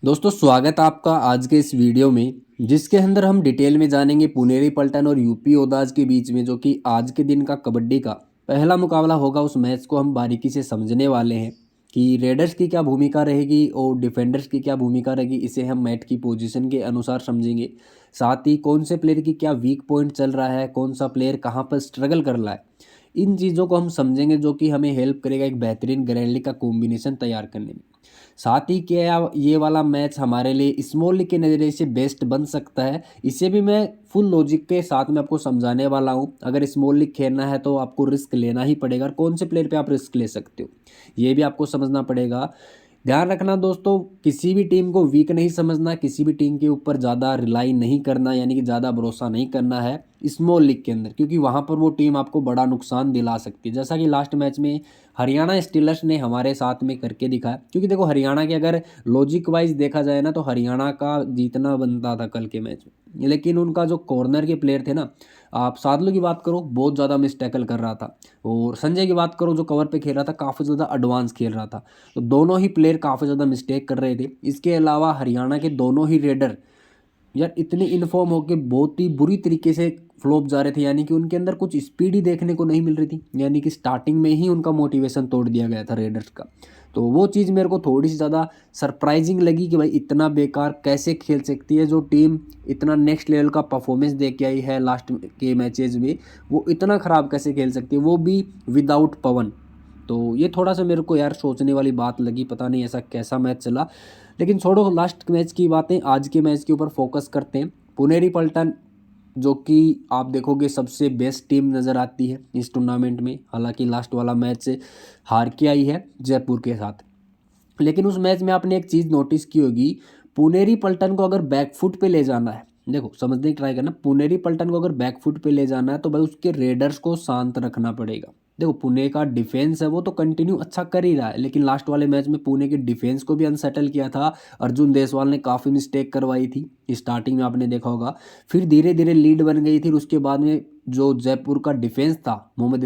दोस्तों स्वागत है आपका आज के इस वीडियो में जिसके अंदर हम डिटेल में जानेंगे पुनेरी पलटन और यूपी ओदाज के बीच में जो कि आज के दिन का कबड्डी का पहला मुकाबला होगा। उस मैच को हम बारीकी से समझने वाले हैं कि रेडर्स की क्या भूमिका रहेगी और डिफेंडर्स की क्या भूमिका रहेगी। इसे हम मैच की पोजीशन के अनुसार समझेंगे। साथ ही कौन से प्लेयर की क्या वीक पॉइंट चल रहा है, कौन सा प्लेयर कहाँ पर स्ट्रगल कर रहा है, इन चीज़ों को हम समझेंगे जो कि हमें हेल्प करेगा एक बेहतरीन ग्रैंड लीग का कॉम्बिनेशन तैयार करने में। साथ ही क्या ये वाला मैच हमारे लिए स्मॉल लीग के नज़रिए से बेस्ट बन सकता है, इसे भी मैं फुल लॉजिक के साथ में आपको समझाने वाला हूँ। अगर स्मॉल लीग खेलना है तो आपको रिस्क लेना ही पड़ेगा, और कौन से प्लेयर पे आप रिस्क ले सकते हो ये भी आपको समझना पड़ेगा। ध्यान रखना दोस्तों, किसी भी टीम को वीक नहीं समझना, किसी भी टीम के ऊपर ज़्यादा रिलाई नहीं करना, यानी कि ज़्यादा भरोसा नहीं करना है स्मॉल लीग के अंदर, क्योंकि वहाँ पर वो टीम आपको बड़ा नुकसान दिला सकती है। जैसा कि लास्ट मैच में हरियाणा स्टीलर्स ने हमारे साथ में करके दिखाया। क्योंकि देखो हरियाणा के अगर लॉजिक वाइज देखा जाए ना तो हरियाणा का जीतना बनता था कल के मैच में, लेकिन उनका जो कॉर्नर के प्लेयर थे ना, आप सादलू की बात करो बहुत ज़्यादा मिस टैकल कर रहा था, और संजय की बात करो जो कवर पे खेल रहा था काफ़ी ज़्यादा एडवांस खेल रहा था। तो दोनों ही प्लेयर काफ़ी ज़्यादा मिस्टेक कर रहे थे। इसके अलावा हरियाणा के दोनों ही रेडर यार इतने इन्फॉर्म होके बहुत ही बुरी तरीके से फ्लॉप जा रहे थे, यानी कि उनके अंदर कुछ स्पीड ही देखने को नहीं मिल रही थी, यानी कि स्टार्टिंग में ही उनका मोटिवेशन तोड़ दिया गया था रेडर्स का। तो वो चीज़ मेरे को थोड़ी सी ज़्यादा सरप्राइजिंग लगी कि भाई इतना बेकार कैसे खेल सकती है जो टीम इतना नेक्स्ट लेवल का परफॉर्मेंस दे के आई है लास्ट के मैचेज में, वो इतना ख़राब कैसे खेल सकती है, वो भी विदाउट पवन। तो ये थोड़ा सा मेरे को यार सोचने वाली बात लगी, पता नहीं ऐसा कैसा मैच चला। लेकिन छोड़ो लास्ट मैच की बातें, आज के मैच के ऊपर फोकस करते हैं। पुनेरी पलटन जो कि आप देखोगे सबसे बेस्ट टीम नज़र आती है इस टूर्नामेंट में, हालांकि लास्ट वाला मैच हार के आई है जयपुर के साथ। लेकिन उस मैच में आपने एक चीज़ नोटिस की होगी, पुनेरी पलटन को अगर बैकफुट पे ले जाना है, देखो समझने की ट्राई करना, पुनेरी पलटन को अगर बैकफुट पे ले जाना है तो भाई उसके रेडर्स को शांत रखना पड़ेगा। देखो पुणे का डिफेंस है वो तो कंटिन्यू अच्छा कर ही रहा है, लेकिन लास्ट वाले मैच में पुणे के डिफेंस को भी अनसेटल किया था। अर्जुन देसवाल ने काफ़ी मिस्टेक करवाई थी स्टार्टिंग में, आपने देखा होगा। फिर धीरे धीरे लीड बन गई थी, उसके बाद में जो जयपुर का डिफेंस था, मोहम्मद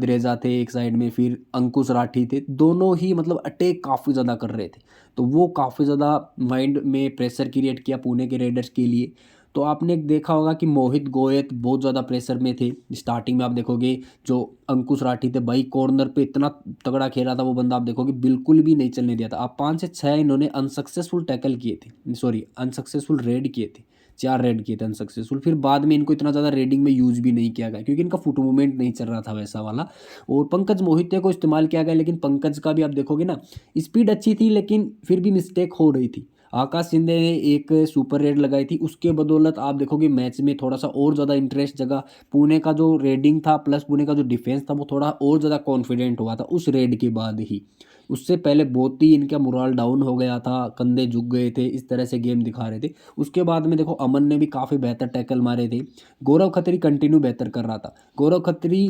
रेजा थे एक साइड में, फिर अंकुश राठी थे, दोनों ही मतलब अटैक काफ़ी ज़्यादा कर रहे थे। तो वो काफ़ी ज़्यादा माइंड में प्रेशर क्रिएट किया पुणे के रेडर्स के लिए। तो आपने देखा होगा कि मोहित गोयत बहुत ज़्यादा प्रेशर में थे स्टार्टिंग में। आप देखोगे जो अंकुश राठी थे भाई कॉर्नर पे इतना तगड़ा खेला था वो बंदा, आप देखोगे बिल्कुल भी नहीं चलने दिया था। आप 5 से 6 इन्होंने अनसक्सेसफुल टैकल किए थे, सॉरी अनसक्सेसफुल रेड किए थे, 4 रेड किए थे अनसक्सेसफुल। फिर बाद में इनको इतना ज़्यादा रेडिंग में यूज भी नहीं किया गया क्योंकि इनका फुट मूवमेंट नहीं चल रहा था वैसा वाला। और पंकज मोहिते को इस्तेमाल किया गया, लेकिन पंकज का भी आप देखोगे ना स्पीड अच्छी थी लेकिन फिर भी मिस्टेक हो रही थी। आकाश शिंदे ने एक सुपर रेड लगाई थी, उसके बदौलत आप देखोगे मैच में थोड़ा सा और ज़्यादा इंटरेस्ट जगा। पुणे का जो रेडिंग था प्लस पुणे का जो डिफेंस था वो थोड़ा और ज़्यादा कॉन्फिडेंट हुआ था उस रेड के बाद ही। उससे पहले बहुत ही इनका मोराल डाउन हो गया था, कंधे झुक गए थे, इस तरह से गेम दिखा रहे थे। उसके बाद में देखो अमन ने भी काफ़ी बेहतर टैकल मारे थे। गौरव खत्री कंटिन्यू बेहतर कर रहा था। गौरव खत्री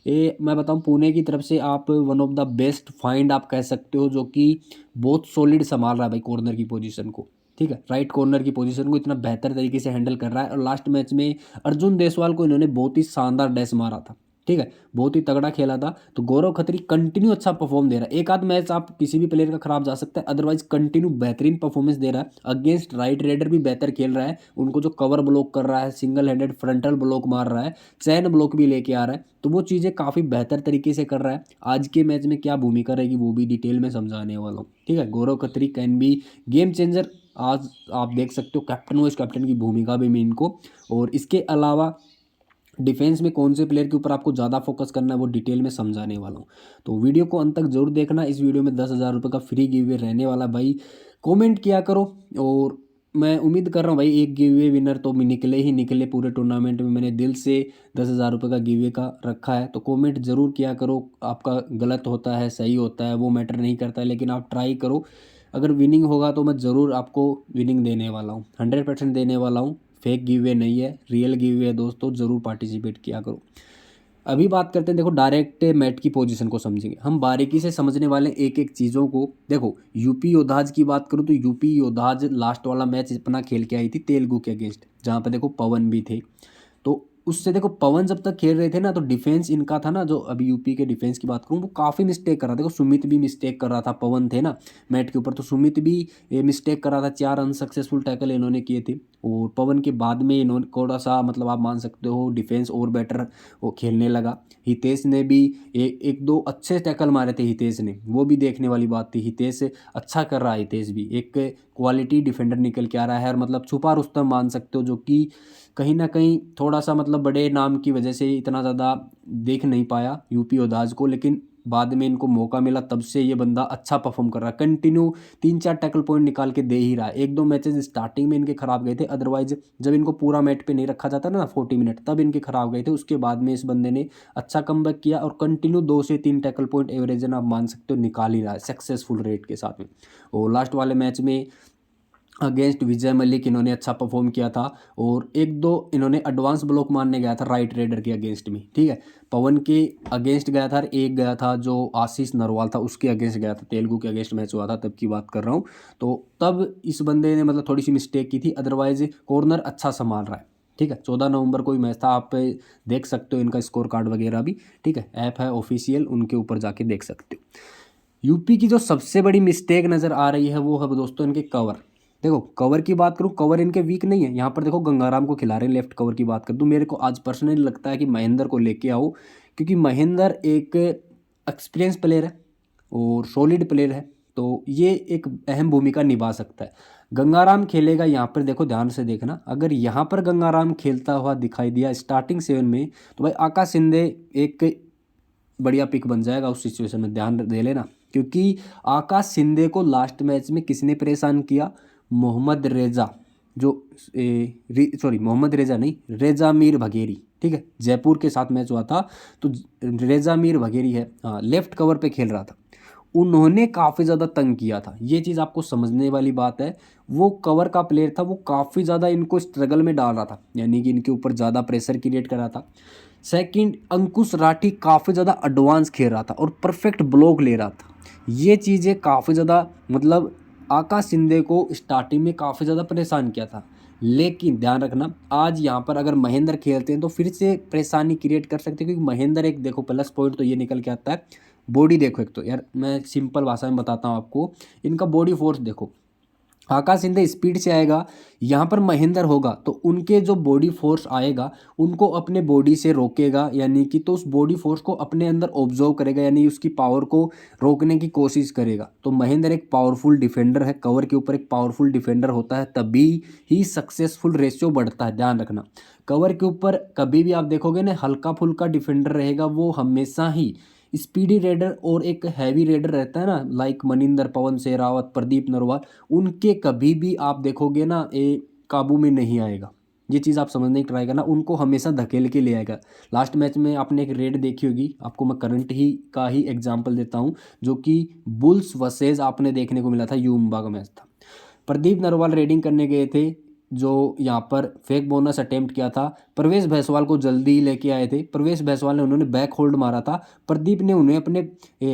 ये मैं बताऊं पुणे की तरफ से आप one of the best find आप कह सकते हो, जो कि बहुत सॉलिड संभाल रहा है भाई कॉर्नर की पोजीशन को। ठीक है, राइट कॉर्नर की पोजीशन को इतना बेहतर तरीके से हैंडल कर रहा है। और लास्ट मैच में अर्जुन देसवाल को इन्होंने बहुत ही शानदार डैश मारा था। ठीक है, बहुत ही तगड़ा खेला था। तो गौरव खत्री कंटिन्यू अच्छा परफॉर्म दे रहा है। एक आध मैच आप किसी भी प्लेयर का खराब जा सकता है, अदरवाइज कंटिन्यू बेहतरीन परफॉर्मेंस दे रहा है। अगेंस्ट राइट रेडर भी बेहतर खेल रहा है, उनको जो कवर ब्लॉक कर रहा है, सिंगल हैंडेड फ्रंटल ब्लॉक मार रहा है, चैन ब्लॉक भी लेके आ रहा है, तो वो चीज़ें काफ़ी बेहतर तरीके से कर रहा है। आज के मैच में क्या भूमिका रहेगी वो भी डिटेल में समझाने वाला हूँ। ठीक है, Gaurav Khatri can be game changer. आज आप देख सकते हो कैप्टन वाइस कैप्टन की भूमिका भी मैं इनको। और इसके अलावा डिफेंस में कौन से प्लेयर के ऊपर आपको ज़्यादा फोकस करना है वो डिटेल में समझाने वाला हूँ। तो वीडियो को अंत तक जरूर देखना। इस वीडियो में 10,000 रुपये का फ्री गिव अवे रहने वाला भाई, कमेंट किया करो। और मैं उम्मीद कर रहा हूँ भाई एक गिव अवे विनर तो निकले ही निकले पूरे टूर्नामेंट में। मैंने दिल से 10,000 रुपये का गिव अवे का रखा है, तो कमेंट जरूर किया करो। आपका गलत होता है सही होता है वो मैटर नहीं करता है, लेकिन आप ट्राई करो। अगर विनिंग होगा तो मैं ज़रूर आपको विनिंग देने वाला हूँ, 100% देने वाला हूँ। फेक गिव अवे नहीं है, रियल गिव अवे है दोस्तों, ज़रूर पार्टिसिपेट किया करो। अभी बात करते हैं, देखो डायरेक्ट मैट की पोजीशन को समझेंगे हम, बारीकी से समझने वाले एक एक चीज़ों को। देखो यूपी योद्धाज की बात करूँ तो यूपी योद्धाज लास्ट वाला मैच अपना खेल के आई थी तेलुगु के अगेंस्ट, जहाँ पे देखो पवन भी थे। तो उससे देखो पवन जब तक खेल रहे थे ना तो डिफेंस इनका था ना, जो अभी यूपी के डिफेंस की बात करूँ, वो काफ़ी मिस्टेक कर रहा था। देखो सुमित भी मिस्टेक कर रहा था, पवन थे ना मैट के ऊपर तो सुमित भी ये मिस्टेक कर रहा था। 4 अनसक्सेसफुल टैकल इन्होंने किए थे, और पवन के बाद में इन्होंने थोड़ा सा मतलब आप मान सकते हो डिफेंस और बेटर वो खेलने लगा। हितेश ने भी एक दो अच्छे टैकल मारे थे हितेश ने, वो भी देखने वाली बात थी। हितेश अच्छा कर रहा है, हितेश भी एक क्वालिटी डिफेंडर निकल के आ रहा है, और मतलब छुपा रुस्तम मान सकते हो, जो कि कहीं ना कहीं थोड़ा सा मतलब बड़े नाम की वजह से इतना ज़्यादा देख नहीं पाया यूपी ओदाज को, लेकिन बाद में इनको मौका मिला तब से ये बंदा अच्छा परफॉर्म कर रहा है। कंटिन्यू 3-4 टैकल पॉइंट निकाल के दे ही रहा है। 1-2 मैचेस स्टार्टिंग में इनके खराब गए थे, अदरवाइज जब इनको पूरा मैच पे नहीं रखा जाता ना 40 मिनट, तब इनके खराब गए थे। उसके बाद में इस बंदे ने अच्छा कमबैक किया और कंटिन्यू 2 से 3 टैकल पॉइंट एवरेज आप मान सकते हो निकाल ही रहा है सक्सेसफुल रेट के साथ में। और लास्ट वाले मैच में अगेंस्ट विजय मलिक इन्होंने अच्छा परफॉर्म किया था, और 1-2 इन्होंने एडवांस ब्लॉक मारने गया था राइट रेडर के अगेंस्ट में, ठीक है। पवन के अगेंस्ट गया था, एक गया था जो आशीष नरवाल था उसके अगेंस्ट गया था, तेलुगु के अगेंस्ट मैच हुआ था तब की बात कर रहा हूँ। तो तब इस बंदे ने मतलब थोड़ी सी मिस्टेक की थी, अदरवाइज कॉर्नर अच्छा संभाल रहा है, ठीक है। 14 नवंबर को ही मैच था, आप देख सकते हो इनका स्कोर कार्ड वगैरह भी, ठीक है। ऐप है ऑफिशियल, उनके ऊपर जाके देख सकते हो। यूपी की जो सबसे बड़ी मिस्टेक नज़र आ रही है वो है दोस्तों इनके कवर। देखो कवर की बात करूँ, कवर इनके वीक नहीं है। यहाँ पर देखो गंगाराम को खिला रहे हैं लेफ्ट कवर की बात कर दूँ, मेरे को आज पर्सनली लगता है कि महेंद्र को लेके आओ, क्योंकि महेंद्र एक एक्सपीरियंस प्लेयर है और सॉलिड प्लेयर है, तो ये एक अहम भूमिका निभा सकता है। गंगाराम खेलेगा यहाँ पर, देखो ध्यान से देखना, अगर यहाँ पर गंगाराम खेलता हुआ दिखाई दिया स्टार्टिंग 7 में, तो भाई आकाश शिंदे एक बढ़िया पिक बन जाएगा उस सिचुएशन में, ध्यान दे लेना। क्योंकि आकाश शिंदे को लास्ट मैच में किसने परेशान किया? मोहम्मद रेजा, जो सॉरी मोहम्मद रेजा नहीं, रेजा मीर बघेरी, ठीक है। जयपुर के साथ मैच हुआ था, तो रेजा मीर बघेरी है, हाँ, लेफ्ट कवर पे खेल रहा था, उन्होंने काफ़ी ज़्यादा तंग किया था। ये चीज़ आपको समझने वाली बात है। वो कवर का प्लेयर था, वो काफ़ी ज़्यादा इनको स्ट्रगल में डाल रहा था, यानी कि इनके ऊपर ज़्यादा प्रेशर क्रिएट कर रहा था। सेकंड, अंकुश राठी काफ़ी ज़्यादा एडवांस खेल रहा था और परफेक्ट ब्लॉक ले रहा था। ये चीज़ें काफ़ी ज़्यादा मतलब आकाश शिंदे को स्टार्टिंग में काफ़ी ज़्यादा परेशान किया था। लेकिन ध्यान रखना, आज यहाँ पर अगर महेंद्र खेलते हैं तो फिर से परेशानी क्रिएट कर सकते हैं, क्योंकि महेंद्र एक देखो प्लस पॉइंट तो ये निकल के आता है, बॉडी देखो। एक तो यार मैं सिंपल भाषा में बताता हूँ आपको, इनका बॉडी फोर्स देखो। आकाश शिंदे स्पीड से आएगा, यहाँ पर महेंद्र होगा तो उनके जो बॉडी फोर्स आएगा उनको अपने बॉडी से रोकेगा, यानी कि तो उस बॉडी फोर्स को अपने अंदर ऑब्जर्व करेगा, यानी उसकी पावर को रोकने की कोशिश करेगा। तो महेंद्र एक पावरफुल डिफेंडर है, कवर के ऊपर एक पावरफुल डिफेंडर होता है तभी ही सक्सेसफुल रेशियो बढ़ता है, ध्यान रखना। कवर के ऊपर कभी भी आप देखोगे ना हल्का फुल्का डिफेंडर रहेगा, वो हमेशा ही स्पीडी रेडर और एक हैवी रेडर रहता है ना, लाइक मनिंदर, पवन शेरावत, प्रदीप नरवाल, उनके कभी भी आप देखोगे ना ये काबू में नहीं आएगा। ये चीज़ आप समझने की ट्राई करना, उनको हमेशा धकेल के ले आएगा। लास्ट मैच में आपने एक रेड देखी होगी, आपको मैं करंट ही का ही एग्जांपल देता हूँ, जो कि बुल्स वर्सेज आपने देखने को मिला था, यूम्बा का मैच था। प्रदीप नरवाल रेडिंग करने गए थे, जो यहाँ पर फेक बोनस अटेम्प्ट किया था, प्रवेश भैसवाल को जल्दी लेके आए थे। प्रवेश भैसवाल ने उन्होंने बैक होल्ड मारा था, प्रदीप ने उन्हें अपने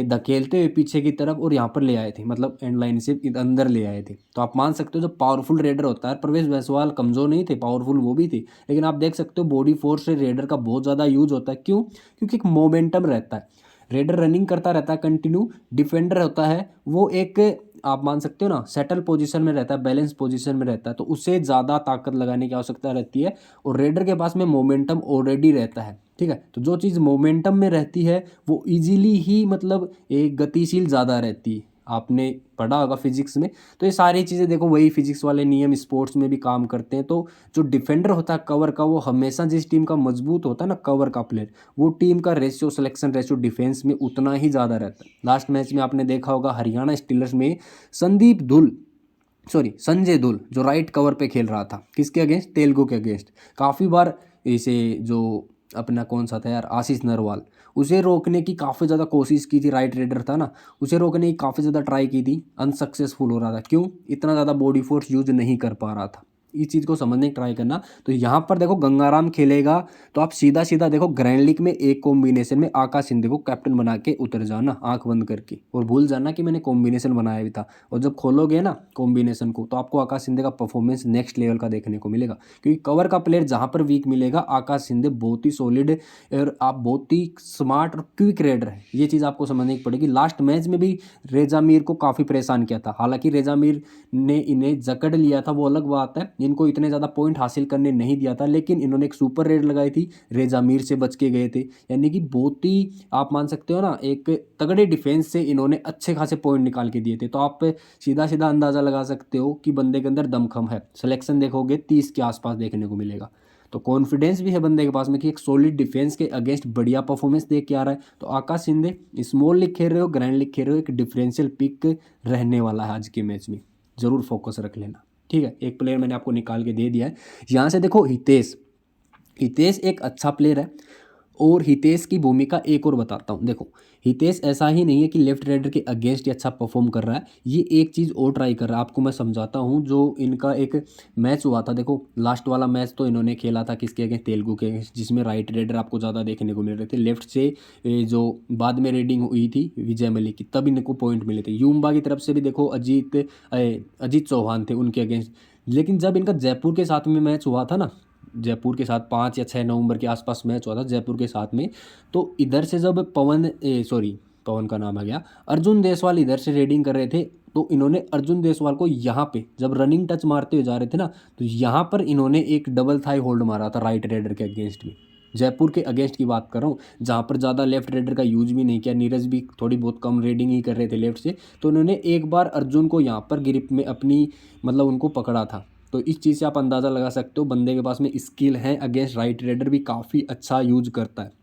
धकेलते हुए पीछे की तरफ और यहाँ पर ले आए थे, मतलब एंड लाइन से अंदर ले आए थे। तो आप मान सकते हो जो पावरफुल रेडर होता है, प्रवेश भैसवाल कमज़ोर नहीं थे, पावरफुल वो भी थे, लेकिन आप देख सकते हो बॉडी फोर्स से रेडर का बहुत ज़्यादा यूज होता है। क्यों? क्योंकि एक मोमेंटम रहता है, रेडर रनिंग करता रहता है कंटिन्यू, डिफेंडर होता है वो एक आप मान सकते हो ना सेटल पोजीशन में रहता है, बैलेंस पोजीशन में रहता है, तो उसे ज़्यादा ताकत लगाने की आवश्यकता रहती है, और रेडर के पास में मोमेंटम ऑलरेडी रहता है, ठीक है। तो जो चीज़ मोमेंटम में रहती है वो इजीली ही मतलब एक गतिशील ज़्यादा रहती है, आपने पढ़ा होगा फिजिक्स में। तो ये सारी चीज़ें देखो वही फिजिक्स वाले नियम स्पोर्ट्स में भी काम करते हैं। तो जो डिफेंडर होता है कवर का, वो हमेशा जिस टीम का मजबूत होता है ना कवर का प्लेयर, वो टीम का रेशियो, सिलेक्शन रेशियो डिफेंस में उतना ही ज़्यादा रहता है। लास्ट मैच में आपने देखा होगा हरियाणा स्टीलर्स में संजय धुल जो राइट कवर पे खेल रहा था, किसके अगेंस्ट? तेलुगु के अगेंस्ट। काफ़ी बार इसे जो अपना कौन सा था यार, आशीष नरवाल, उसे रोकने की काफ़ी ज़्यादा कोशिश की थी, राइट रेडर था ना, उसे रोकने की काफ़ी ज़्यादा ट्राई की थी, अनसक्सेसफुल हो रहा था। क्यों? इतना ज़्यादा बॉडी फोर्स यूज नहीं कर पा रहा था। इस चीज़ को समझने की ट्राई करना। तो यहाँ पर देखो गंगाराम खेलेगा तो आप सीधा सीधा देखो ग्रैंड लीग में एक कॉम्बिनेशन में आकाश शिंदे को कैप्टन बना के उतर जाना आंख बंद करके, और भूल जाना कि मैंने कॉम्बिनेशन बनाया भी था। और जब खोलोगे ना कॉम्बिनेशन को तो आपको आकाश शिंदे का परफॉर्मेंस नेक्स्ट लेवल का देखने को मिलेगा, क्योंकि कवर का प्लेयर जहाँ पर वीक मिलेगा आकाश शिंदे बहुत ही सॉलिड और आप बहुत ही स्मार्ट और क्विक रेडर है, ये चीज़ आपको समझने की पड़ेगी। लास्ट मैच में भी रेजा मीर को काफ़ी परेशान किया था, हालांकि रेजा मीर ने इन्हें जकड़ लिया था वो अलग बात है, इनको इतने ज़्यादा पॉइंट हासिल करने नहीं दिया था, लेकिन इन्होंने एक सुपर रेड लगाई थी, रेजा मीर से बच के गए थे। यानी कि बहुत ही आप मान सकते हो ना एक तगड़े डिफेंस से इन्होंने अच्छे खासे पॉइंट निकाल के दिए थे। तो आप सीधा सीधा अंदाज़ा लगा सकते हो कि बंदे के अंदर दमखम है। सिलेक्शन देखोगे 30 के आसपास देखने को मिलेगा, तो कॉन्फिडेंस भी है बंदे के पास में कि एक सॉलिड डिफेंस के अगेंस्ट बढ़िया परफॉर्मेंस दे के आ रहा है। तो आकाश शिंदे स्मॉल लीग खेल रहे हो ग्रैंड लीग खेल रहे हो, एक डिफरेंशियल पिक रहने वाला है आज के मैच में, ज़रूर फोकस रख लेना। ठीक है, एक प्लेयर मैंने आपको निकाल के दे दिया है। यहाँ से देखो हितेश, हितेश एक अच्छा प्लेयर है, और हितेश की भूमिका एक और बताता हूँ। देखो हितेश ऐसा ही नहीं है कि लेफ्ट राइडर के अगेंस्ट ही अच्छा परफॉर्म कर रहा है, ये एक चीज़ और ट्राई कर रहा है, आपको मैं समझाता हूँ। जो इनका एक मैच हुआ था, देखो लास्ट वाला मैच तो इन्होंने खेला था किसके अगेंस्ट, तेलुगु के अगेंस्ट, जिसमें राइट राइडर आपको ज़्यादा देखने को मिल रहे थे। लेफ्ट से जो बाद में रेडिंग हुई थी विजय मलिक की, तब इनको पॉइंट मिले थे। यूम्बा की तरफ से भी देखो अजीत चौहान थे उनके अगेंस्ट। लेकिन जब इनका जयपुर के साथ में मैच हुआ था ना, जयपुर के साथ 5 या 6 नवंबर के आसपास मैच हुआ था जयपुर के साथ में, तो इधर से जब पवन का नाम आ गया, अर्जुन देसवाल इधर से रेडिंग कर रहे थे, तो इन्होंने अर्जुन देसवाल को यहाँ पे जब रनिंग टच मारते हुए जा रहे थे ना, तो यहाँ पर इन्होंने एक डबल थाई होल्ड मारा था राइट रेडर के अगेंस्ट में। जयपुर के अगेंस्ट की बात कर रहा हूँ, जहाँ पर ज़्यादा लेफ्ट रेडर का यूज भी नहीं किया, नीरज भी थोड़ी बहुत कम रेडिंग ही कर रहे थे लेफ्ट से, तो उन्होंने एक बार अर्जुन को यहाँ पर ग्रिप में अपनी मतलब उनको पकड़ा था। तो इस चीज़ से आप अंदाज़ा लगा सकते हो बंदे के पास में स्किल है, अगेंस्ट राइट रेडर भी काफ़ी अच्छा यूज करता है।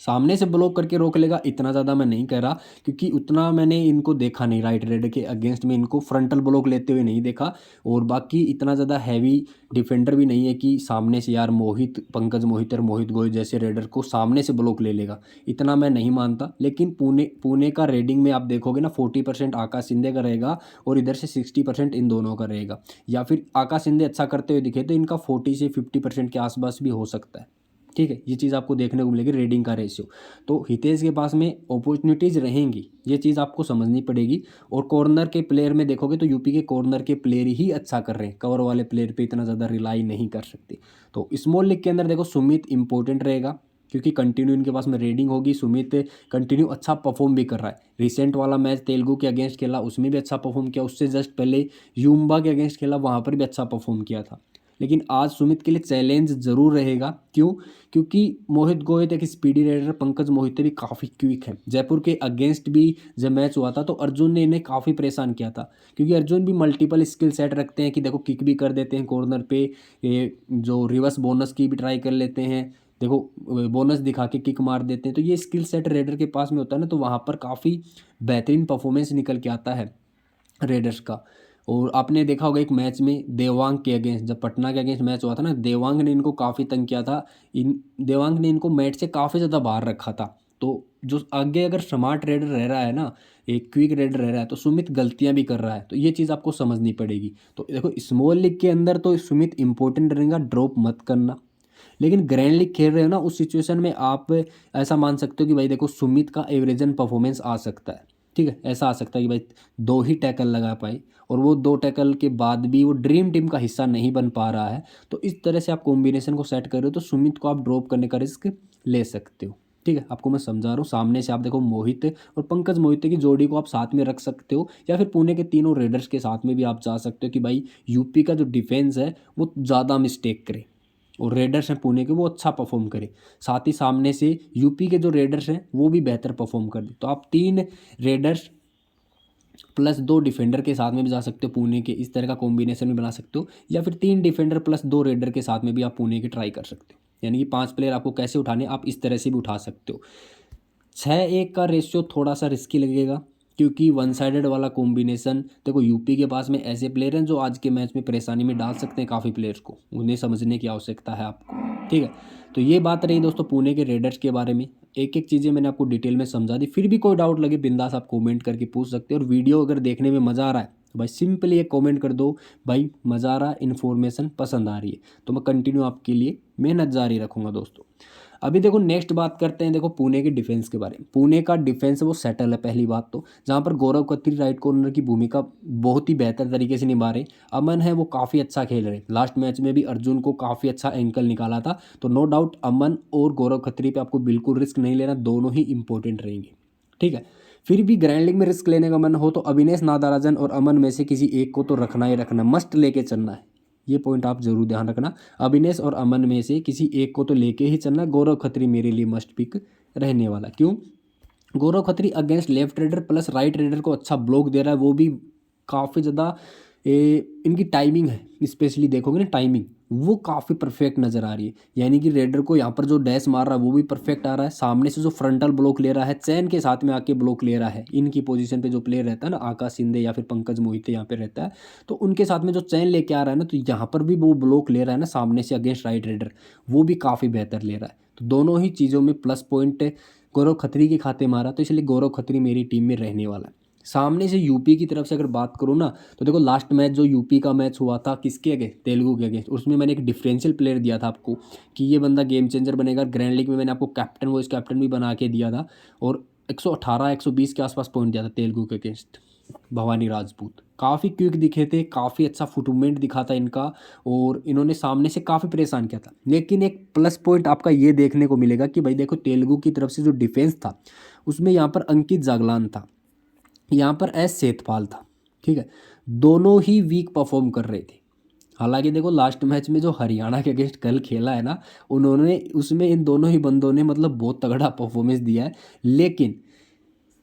सामने से ब्लॉक करके रोक लेगा इतना ज़्यादा मैं नहीं कह रहा, क्योंकि उतना मैंने इनको देखा नहीं राइट रेडर के अगेंस्ट में, इनको फ्रंटल ब्लॉक लेते हुए नहीं देखा। और बाकी इतना ज़्यादा हैवी डिफेंडर भी नहीं है कि सामने से यार पंकज मोहित और मोहित गोयल जैसे रेडर को सामने से ब्लॉक ले लेगा, इतना मैं नहीं मानता। लेकिन पुणे का रेडिंग में आप देखोगे ना 40% आकाश शिंदे का रहेगा और इधर से 60% इन दोनों का रहेगा, या फिर आकाश शिंदे अच्छा करते हुए दिखे तो इनका 40 से 50% के आसपास भी हो सकता है। ठीक है, ये चीज़ आपको देखने को मिलेगी रेडिंग का रेशियो। तो हितेश के पास में अपॉर्चुनिटीज़ रहेंगी, ये चीज़ आपको समझनी पड़ेगी। और कॉर्नर के प्लेयर में देखोगे तो यूपी के कॉर्नर के प्लेयर ही अच्छा कर रहे हैं, कवर वाले प्लेयर पे इतना ज़्यादा रिलाई नहीं कर सकते। तो स्मॉल लीग के अंदर देखो सुमित इंपॉर्टेंट रहेगा, क्योंकि कंटिन्यू इनके पास में रेडिंग होगी। सुमित कंटिन्यू अच्छा परफॉर्म भी कर रहा है, रिसेंट वाला मैच तेलुगु के अगेंस्ट खेला उसमें भी अच्छा परफॉर्म किया, उससे जस्ट पहले यूम्बा के अगेंस्ट खेला वहाँ पर भी अच्छा परफॉर्म किया था। लेकिन आज सुमित के लिए चैलेंज जरूर रहेगा, क्यों? क्योंकि मोहित गोयत एक स्पीडी राइडर, पंकज मोहिते भी काफ़ी क्विक है। जयपुर के अगेंस्ट भी जब मैच हुआ था तो अर्जुन ने इन्हें काफ़ी परेशान किया था, क्योंकि अर्जुन भी मल्टीपल स्किल सेट रखते हैं कि देखो किक भी कर देते हैं कॉर्नर पे, ये जो रिवर्स बोनस की भी ट्राई कर लेते हैं, देखो बोनस दिखा के किक मार देते हैं। तो ये स्किल सेट रेडर के पास में होता है ना, तो वहाँ पर काफ़ी बेहतरीन परफॉर्मेंस निकल के आता है रेडर्स का। और आपने देखा होगा एक मैच में देवांग के अगेंस्ट, जब पटना के अगेंस्ट मैच हुआ था ना, देवांग ने इनको काफ़ी तंग किया था। देवांग ने इनको मैच से काफ़ी ज़्यादा बाहर रखा था। तो जो आगे अगर स्मार्ट रेडर रह रहा है ना, एक क्विक रेडर रह रहा है, तो सुमित गलतियां भी कर रहा है, तो ये चीज़ आपको समझनी पड़ेगी। तो देखो स्मॉल लीग के अंदर तो सुमित इंपॉर्टेंट रहेगा, ड्रॉप मत करना। लेकिन ग्रैंड लीग खेल रहे हो ना, उस सिचुएशन में आप ऐसा मान सकते हो कि भाई देखो सुमित का एवरेजन परफॉर्मेंस आ सकता है। ठीक है, ऐसा आ सकता है कि भाई 2 ही टैकल लगा पाए, और वो 2 टैकल के बाद भी वो ड्रीम टीम का हिस्सा नहीं बन पा रहा है। तो इस तरह से आप कॉम्बिनेशन को सेट कर रहे हो, तो सुमित को आप ड्रॉप करने का रिस्क ले सकते हो। ठीक है, आपको मैं समझा रहा हूँ। सामने से आप देखो मोहित और पंकज मोहिते की जोड़ी को आप साथ में रख सकते हो, या फिर पुणे के तीनों रेडर्स के साथ में भी आप जा सकते हो कि भाई यूपी का जो डिफेंस है वो ज़्यादा मिस्टेक करे और रेडर्स हैं पुणे के वो अच्छा परफॉर्म करे, साथ ही सामने से यूपी के जो रेडर्स हैं वो भी बेहतर परफॉर्म कर दे। तो आप 3 रेडर्स प्लस 2 डिफेंडर के साथ में भी जा सकते हो पुणे के, इस तरह का कॉम्बिनेशन भी बना सकते हो, या फिर 3 डिफेंडर प्लस 2 रेडर के साथ में भी आप पुणे के ट्राई कर सकते हो। यानी कि 5 प्लेयर आपको कैसे उठाने, आप इस तरह से भी उठा सकते हो। 6-1 का रेशियो थोड़ा सा रिस्की लगेगा, क्योंकि वन साइडेड वाला कॉम्बिनेशन, देखो यूपी के पास में ऐसे प्लेयर हैं जो आज के मैच में परेशानी में डाल सकते हैं काफ़ी प्लेयर्स को, उन्हें समझने की आवश्यकता है आपको। ठीक है, तो ये बात रही दोस्तों पुणे के रेडर्स के बारे में। एक एक चीज़ें मैंने आपको डिटेल में समझा दी, फिर भी कोई डाउट लगे बिंदास आप कमेंट करके पूछ सकते हो। और वीडियो अगर देखने में मज़ा आ रहा है तो भाई सिंपली एक कमेंट कर दो, भाई मज़ा आ रहा, इन्फॉर्मेशन पसंद आ रही है, तो मैं कंटिन्यू आपके लिए मेहनत जारी रखूँगा दोस्तों। अभी देखो नेक्स्ट बात करते हैं, देखो पुणे के डिफेंस के बारे में। पुणे का डिफेंस वो सेटल है पहली बात तो, जहाँ पर गौरव खत्री राइट कॉर्नर की भूमिका बहुत ही बेहतर तरीके से निभा रहे। अमन है वो काफ़ी अच्छा खेल रहे, लास्ट मैच में भी अर्जुन को काफ़ी अच्छा एंकल निकाला था। तो नो डाउट अमन और गौरव खत्री पे आपको बिल्कुल रिस्क नहीं लेना, दोनों ही इंपॉर्टेंट रहेंगे, ठीक है। फिर भी ग्रैंड लीग में रिस्क लेने का मन हो तो अविनेश नागराजन और अमन में से किसी एक को तो रखना ही रखना, मस्ट लेके चलना है। ये पॉइंट आप जरूर ध्यान रखना, अविनेश और अमन में से किसी एक को तो लेके ही चलना। गौरव खत्री मेरे लिए मस्ट पिक रहने वाला। क्यों? Gaurav Khatri against left raider plus right raider को अच्छा ब्लॉक दे रहा है, वो भी काफ़ी ज़्यादा। इनकी टाइमिंग है, स्पेशली देखोगे ना टाइमिंग, वो काफ़ी परफेक्ट नज़र आ रही है। यानी कि रेडर को यहाँ पर जो डैश मार रहा है वो भी परफेक्ट आ रहा है, सामने से जो फ्रंटल ब्लॉक ले रहा है, चैन के साथ में आके ब्लॉक ले रहा है। इनकी पोजीशन पे जो प्लेयर रहता है ना, आकाश शिंदे या फिर पंकज मोहिते यहाँ पे रहता है, तो उनके साथ में जो चैन लेके आ रहा है ना, तो यहाँ पर भी वो ब्लॉक ले रहा है ना सामने से अगेंस्ट राइट रेडर, वो भी काफ़ी बेहतर ले रहा है। तो दोनों ही चीज़ों में प्लस पॉइंट गौरव खत्री के खाते मारा, तो इसलिए गौरव खत्री मेरी टीम में रहने वाला है। सामने से यूपी की तरफ से अगर बात करूँ ना, तो देखो लास्ट मैच जो यूपी का मैच हुआ था किसके अगेंस्ट, तेलुगु के अगेंस्ट, उसमें मैंने एक डिफरेंशियल प्लेयर दिया था आपको कि ये बंदा गेम चेंजर बनेगा। ग्रैंड लीग में मैंने आपको कैप्टन वाइस कैप्टन भी बना के दिया था, और 118 120 के आसपास पॉइंट दिया था तेलुगु के अगेंस्ट। भवानी राजपूत काफ़ी क्विक दिखे थे, काफ़ी अच्छा फुटमेंट दिखा था इनका, और इन्होंने सामने से काफ़ी परेशान किया था। लेकिन एक प्लस पॉइंट आपका ये देखने को मिलेगा कि भाई देखो तेलुगु की तरफ से जो डिफेंस था उसमें यहाँ पर अंकित जागलान था, यहाँ पर एस सेतपाल था, ठीक है। दोनों ही वीक परफॉर्म कर रहे थे। हालांकि देखो लास्ट मैच में जो हरियाणा के अगेंस्ट कल खेला है ना, उन्होंने उसमें इन दोनों ही बंदों ने मतलब बहुत तगड़ा परफॉर्मेंस दिया है, लेकिन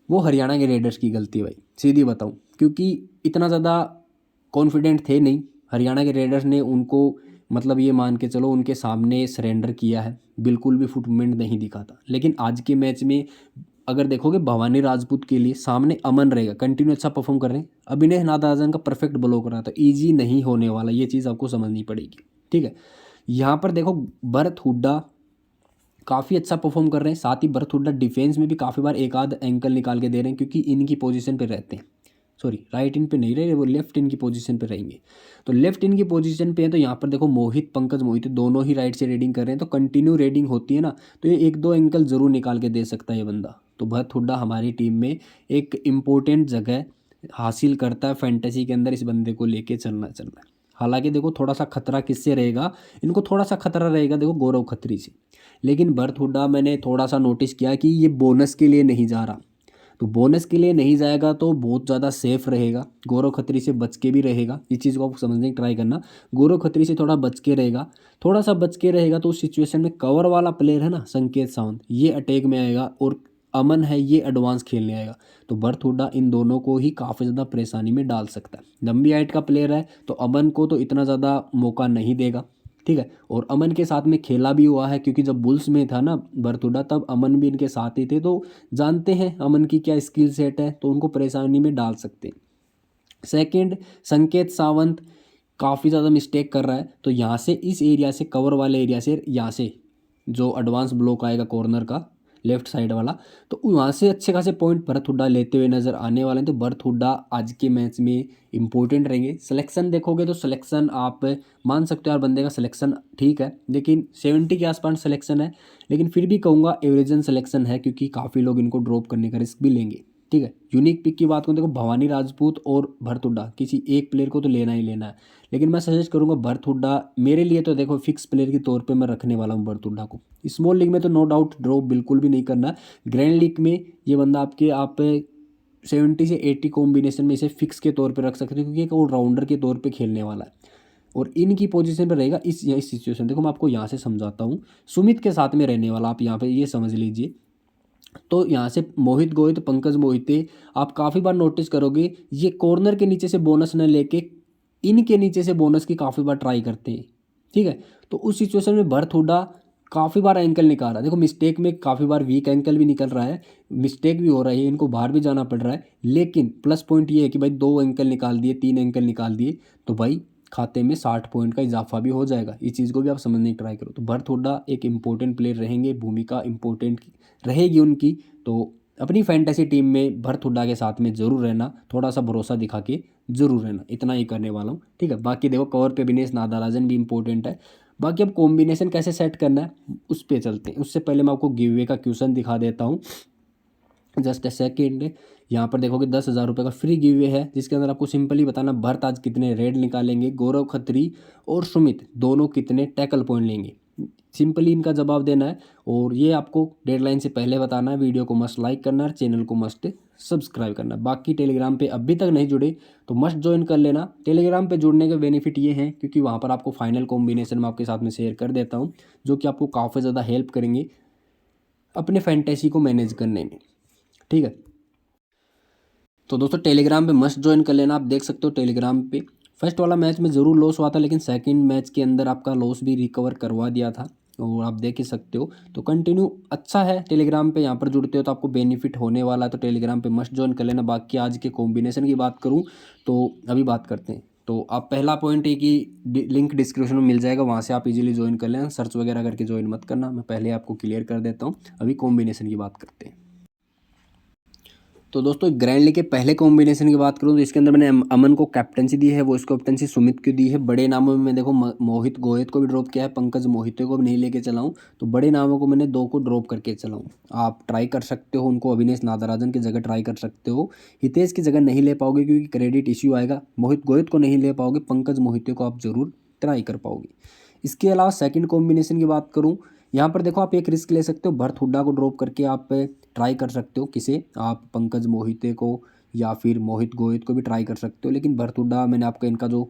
वो हरियाणा के रेडर्स की गलती है भाई, सीधी बताऊं, क्योंकि इतना ज़्यादा कॉन्फिडेंट थे नहीं हरियाणा के रेडर्स ने उनको, मतलब ये मान के चलो उनके सामने सरेंडर किया है, बिल्कुल भी फुटमेंट नहीं दिखा था। लेकिन आज के मैच में अगर देखोगे भवानी राजपूत के लिए सामने अमन रहेगा, कंटिन्यू अच्छा परफॉर्म कर रहे हैं, अभिनय नागराजन का परफेक्ट ब्लॉक रहा था, ईजी नहीं होने वाला, ये चीज़ आपको समझनी पड़ेगी, ठीक है। यहाँ पर देखो भरत हुड्डा काफ़ी अच्छा परफॉर्म कर रहे हैं, साथ ही भरत हुड्डा डिफेंस में भी काफ़ी बार एक आध एंकल निकाल के दे रहे हैं, क्योंकि इनकी पोजीशन पे रहते हैं, सॉरी राइट इन पे नहीं रहे, वो लेफ्ट इन की पोजीशन पे रहेंगे। तो लेफ्ट इन की पोजीशन पे है, तो यहाँ पर देखो मोहित पंकज मोहित दोनों ही राइट से रेडिंग कर रहे हैं, तो कंटिन्यू रेडिंग होती है ना, तो ये एक दो एंकल जरूर निकाल के दे सकता है ये बंदा। तो भरत हुड्डा हमारी टीम में एक इम्पोर्टेंट जगह हासिल करता है फैंटेसी के अंदर, इस बंदे को लेके चलना चलना है। हालांकि देखो थोड़ा सा खतरा किससे रहेगा, इनको थोड़ा सा खतरा रहेगा देखो गौरव खत्री से, लेकिन भरत हुड्डा मैंने थोड़ा सा नोटिस किया कि ये बोनस के लिए नहीं जा रहा, तो बोनस के लिए नहीं जाएगा तो बहुत ज़्यादा सेफ रहेगा, गौरव खत्री से बच के भी रहेगा। इस चीज़ को आप समझने की ट्राई करना, गौरव खत्री से थोड़ा बच के रहेगा, थोड़ा सा बच के रहेगा, तो उस सिचुएशन में कवर वाला प्लेयर है ना संकेत सावंत, ये अटैक में आएगा, और अमन है ये एडवांस खेलने आएगा। तो भरत हुड्डा इन दोनों को ही काफ़ी ज़्यादा परेशानी में डाल सकता है। लंबी हाइट का प्लेयर है तो अमन को तो इतना ज़्यादा मौका नहीं देगा, ठीक है। और अमन के साथ में खेला भी हुआ है, क्योंकि जब बुल्स में था ना भरत हुड्डा तब अमन भी इनके साथ ही थे, तो जानते हैं अमन की क्या स्किल सेट है, तो उनको परेशानी में डाल सकते हैं। सेकंड, संकेत सावंत काफ़ी ज़्यादा मिस्टेक कर रहा है, तो यहाँ से इस एरिया से कवर वाले एरिया से, यहाँ से जो एडवांस ब्लॉक आएगा कॉर्नर का लेफ्ट साइड वाला, तो वहाँ से अच्छे खासे पॉइंट भरत हुड्डा लेते हुए नज़र आने वाले हैं। तो भरत हुड्डा आज के मैच में इंपॉर्टेंट रहेंगे। सिलेक्शन देखोगे तो सिलेक्शन आप मान सकते हो यार बंदे का सिलेक्शन ठीक है, लेकिन 70 के आसपास सिलेक्शन है, लेकिन फिर भी कहूँगा एवरेजन सिलेक्शन है, क्योंकि काफ़ी लोग इनको ड्रॉप करने का रिस्क भी लेंगे, ठीक है। यूनिक पिक की बात करूँ देखो भवानी राजपूत और भरत हुड्डा, किसी एक प्लेयर को तो लेना ही लेना है, लेकिन मैं सजेस्ट करूंगा भरत हुड्डा मेरे लिए, तो देखो फिक्स प्लेयर के तौर पे मैं रखने वाला हूँ भरत हुड्डा को। स्मॉल लीग में तो नो डाउट ड्रॉप बिल्कुल भी नहीं करना, ग्रैंड लीग में ये बंदा आप 70 से 80 कॉम्बिनेशन में इसे फिक्स के तौर पे रख सकते हो, क्योंकि एक ऑलराउंडर के तौर पे खेलने वाला है, और इनकी पोजीशन पे रहेगा। इस सिचुएशन देखो मैं आपको यहाँ से समझाता हूँ, सुमित के साथ में रहने वाला, आप यहाँ पे ये समझ लीजिए। तो यहाँ से मोहित गोहित पंकज मोहिते आप काफ़ी बार नोटिस करोगे ये कॉर्नर के नीचे से बोनस न लेके इनके नीचे से बोनस की काफ़ी बार ट्राई करते हैं, ठीक है। तो उस सिचुएशन में भरत हुड्डा काफ़ी बार एंकल निकाल रहा है, देखो मिस्टेक में काफ़ी बार वीक एंकल भी निकल रहा है, मिस्टेक भी हो रही है, इनको बाहर भी जाना पड़ रहा है, लेकिन प्लस पॉइंट ये है कि भाई 2 एंकल निकाल दिए, 3 एंकल निकाल दिए, तो भाई खाते में 60 पॉइंट का इजाफा भी हो जाएगा। इस चीज़ को भी आप समझने की ट्राई करो। तो भरत हुड्डा एक इंपॉर्टेंट प्लेयर रहेंगे, भूमिका इंपॉर्टेंट रहेगी उनकी, तो अपनी फैंटेसी टीम में भरत हुड्डा के साथ में जरूर रहना, थोड़ा सा भरोसा दिखा के जरूर रहना, इतना ही करने वाला हूँ, ठीक है। बाकी देखो कवर पे विनेश नागराजन भी इंपॉर्टेंट है। बाकी अब कॉम्बिनेशन कैसे सेट करना है उस पर चलते हैं। उससे पहले मैं आपको गिव अवे का क्वेश्चन दिखा देता हूँ, जस्ट ए सेकेंड। यहाँ पर देखोगे 10,000 रुपये का फ्री गिव अवे है, जिसके अंदर आपको सिंपली बताना भरत आज कितने रेड निकालेंगे, गौरव खत्री और सुमित दोनों कितने टैकल पॉइंट लेंगे। सिंपली इनका जवाब देना है और ये आपको डेडलाइन से पहले बताना है। वीडियो को मस्ट लाइक करना है, चैनल को मस्ट सब्सक्राइब करना है। बाकी टेलीग्राम पे अभी तक नहीं जुड़े तो मस्ट ज्वाइन कर लेना। टेलीग्राम पे जुड़ने के बेनिफिट ये हैं क्योंकि वहाँ पर आपको फाइनल कॉम्बिनेशन में आपके साथ में शेयर कर देता हूँ, जो कि आपको काफ़ी ज़्यादा हेल्प करेंगे अपने फैंटेसी को मैनेज करने में, ठीक है। तो दोस्तों टेलीग्राम पे मस्ट ज्वाइन कर लेना। आप देख सकते हो टेलीग्राम पे फर्स्ट वाला मैच में ज़रूर लॉस हुआ था, लेकिन सेकंड मैच के अंदर आपका लॉस भी रिकवर करवा दिया था, और आप देख ही सकते हो। तो कंटिन्यू अच्छा है टेलीग्राम पे, यहाँ पर जुड़ते हो तो आपको बेनिफिट होने वाला है, तो टेलीग्राम पे मस्ट ज्वाइन कर लेना। बाकी आज के कॉम्बिनेशन की बात करूँ तो अभी बात करते हैं। तो आप पहला पॉइंट है कि लिंक डिस्क्रिप्शन में मिल जाएगा, वहाँ से आप इजीली ज्वाइन कर लेना, सर्च वगैरह करके ज्वाइन मत करना, मैं पहले आपको क्लियर कर देता हूँ। अभी कॉम्बिनेशन की बात करते हैं। तो दोस्तों ग्रैंड लीग के पहले कॉम्बिनेशन की बात करूं तो इसके अंदर मैंने अमन को कैप्टनसी दी है, वो इसको कैप्टनसी सुमित को दी है। बड़े नामों में मैं देखो मोहित गोहित को भी ड्रॉप किया है, पंकज मोहिते को भी नहीं लेके चला हूं, तो बड़े नामों को मैंने 2 को ड्रॉप करके चला हूं। आप ट्राई कर सकते हो उनको, अविनेश नागराजन की जगह ट्राई कर सकते हो। हितेश की जगह नहीं ले पाओगे क्योंकि क्रेडिट इश्यू आएगा। मोहित गोहित को नहीं ले पाओगे, पंकज मोहिते को आप जरूर ट्राई कर पाओगे। इसके अलावा सेकंड कॉम्बिनेशन की बात करूं, यहाँ पर देखो आप एक रिस्क ले सकते हो, भरत हुड्डा को ड्रॉप करके आप ट्राई कर सकते हो। किसे आप पंकज मोहिते को या फिर मोहित गोहित को भी ट्राई कर सकते हो, लेकिन भरत हुड्डा मैंने आपको इनका जो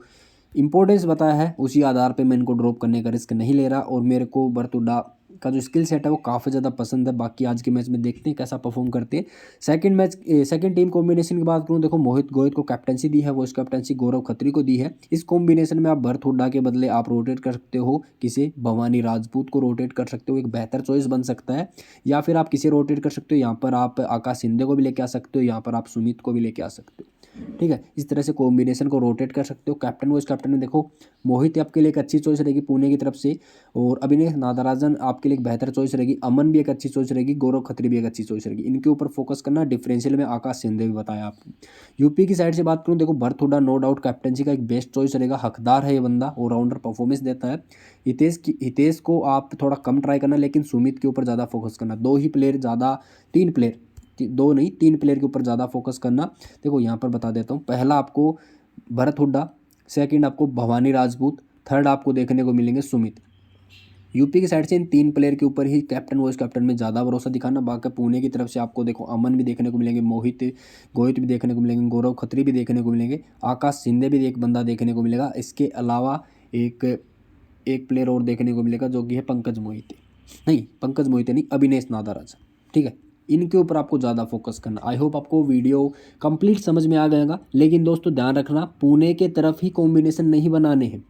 इंपॉर्टेंस बताया है उसी आधार पे मैं इनको ड्रॉप करने का रिस्क नहीं ले रहा, और मेरे को भरत हुड्डा का जो स्किल सेट है वो काफ़ी ज़्यादा पसंद है। बाकी आज के मैच में देखते हैं कैसा परफॉर्म करते हैं। सेकंड टीम कॉम्बिनेशन की बात करूँ, देखो मोहित गोहित को कैप्टनसी दी है, वो इस कैप्टनसी गौरव खत्री को दी है। इस कॉम्बिनेशन में आप भरत हुड्डा के बदले आप रोटेट कर सकते हो, किसे भवानी राजपूत को रोटेट कर सकते हो, एक बेहतर चॉइस बन सकता है। या फिर आप किसे रोटेट कर सकते हो, यहाँ पर आप आकाश शिंदे को भी लेके आ सकते हो, यहाँ पर आप सुमित को भी लेके आ सकते हो, ठीक है। इस तरह से कॉम्बिनेशन को रोटेट कर सकते हो। कैप्टन वाइस कैप्टन में देखो मोहित आपके लिए एक अच्छी चॉइस रहेगी पुणे की तरफ से, और अविनेश नागराजन आपके लिए एक बेहतर चॉइस रहेगी। अमन भी एक अच्छी चॉइस रहेगी, गौरव खत्री भी एक अच्छी चॉइस रहेगी। इनके ऊपर फोकस करना। डिफरेंशियल में आकाश शिंदे भी बताया आपको। यूपी की साइड से बात करूँ, देखो Bharat Hooda no doubt captaincy का एक बेस्ट चॉइस रहेगा, हकदार है ये बंदा, ऑलराउंडर परफॉर्मेंस देता है। हितेश को आप थोड़ा कम ट्राई करना, लेकिन सुमित के ऊपर ज़्यादा फोकस करना। 2 ही प्लेयर ज़्यादा, 3 प्लेयर, 2 नहीं 3 प्लेयर के ऊपर ज़्यादा फोकस करना। देखो यहाँ पर बता देता हूँ, पहला आपको भरत हुड्डा, सेकंड आपको भवानी राजपूत, थर्ड आपको देखने को मिलेंगे सुमित। यूपी की साइड से इन 3 प्लेयर के ऊपर ही कैप्टन वाइस कैप्टन में ज़्यादा भरोसा दिखाना। बाकी पुणे की तरफ से आपको देखो अमन भी देखने को मिलेंगे, मोहित गोहित भी देखने को मिलेंगे, गौरव खत्री भी देखने को मिलेंगे, आकाश शिंदे भी एक बंदा देखने को मिलेगा। इसके अलावा एक प्लेयर और देखने को मिलेगा जो कि है पंकज मोहिते नहीं, अविनेश नागराजन, ठीक है। इनके ऊपर आपको ज़्यादा फोकस करना। आई होप आपको वीडियो कंप्लीट समझ में आ गएगा, लेकिन दोस्तों ध्यान रखना पुणे के तरफ ही कॉम्बिनेशन नहीं बनाने हैं,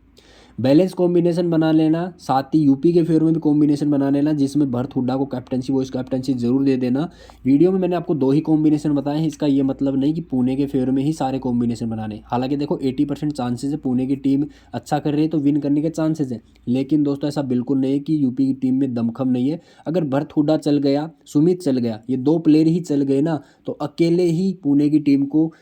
बैलेंस कॉम्बिनेशन बना लेना। साथ ही यूपी के फेवर में भी कॉम्बिनेशन बना लेना, जिसमें भरत हुड्डा को कैप्टनसी वाइस कैप्टनसी जरूर दे देना। वीडियो में मैंने आपको 2 ही कॉम्बिनेशन बताए हैं, इसका ये मतलब नहीं कि पुणे के फेवर में ही सारे कॉम्बिनेशन बनाने। हालांकि देखो 80% चांसेस है पुणे की टीम अच्छा कर रही है तो विन करने के चांसेस हैं, लेकिन दोस्तों ऐसा बिल्कुल नहीं है कि यूपी की टीम में दमखम नहीं है। अगर भरत हुड्डा चल गया, सुमित चल गया, ये 2 प्लेयर ही चल गए ना, तो अकेले ही पुणे की टीम को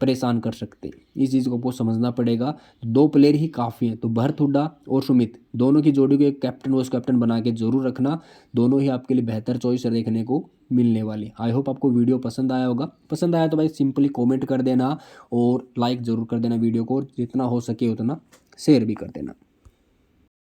परेशान कर सकते हैं। इस चीज़ को आपको समझना पड़ेगा। 2 प्लेयर ही काफ़ी हैं, तो भरत हुड्डा और सुमित दोनों की जोड़ी को एक कैप्टन वाइस कैप्टन बना के जरूर रखना। दोनों ही आपके लिए बेहतर चॉइस देखने को मिलने वाली। आई होप आपको वीडियो पसंद आया होगा। पसंद आया तो भाई सिंपली कॉमेंट कर देना और लाइक ज़रूर कर देना वीडियो को, और जितना हो सके उतना शेयर भी कर देना।